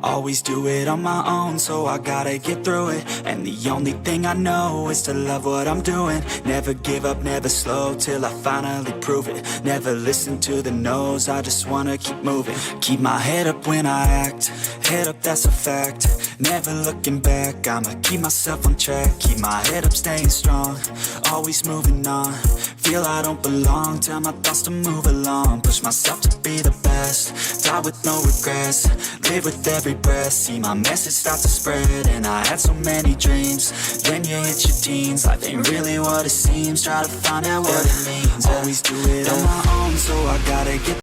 Always do it on my own, so I gotta get through it. And the only thing I know is to love what I'm doing. Never give up, never slow, till I finally prove it. Never listen to the no's, I just wanna keep moving. Keep my head up when I act, head up, that's a fact. Never looking back, I'ma keep myself on track. Keep my head up, staying strong, always moving on. Feel I don't belong, tell my thoughts to move along. Push myself to be the best, die with no regrets. Live with every breath, see my message start to spread. And I had so many dreams, then you hit your teens. Life ain't really what it seems, try to find out what it means. Always do it on my own, so I gotta get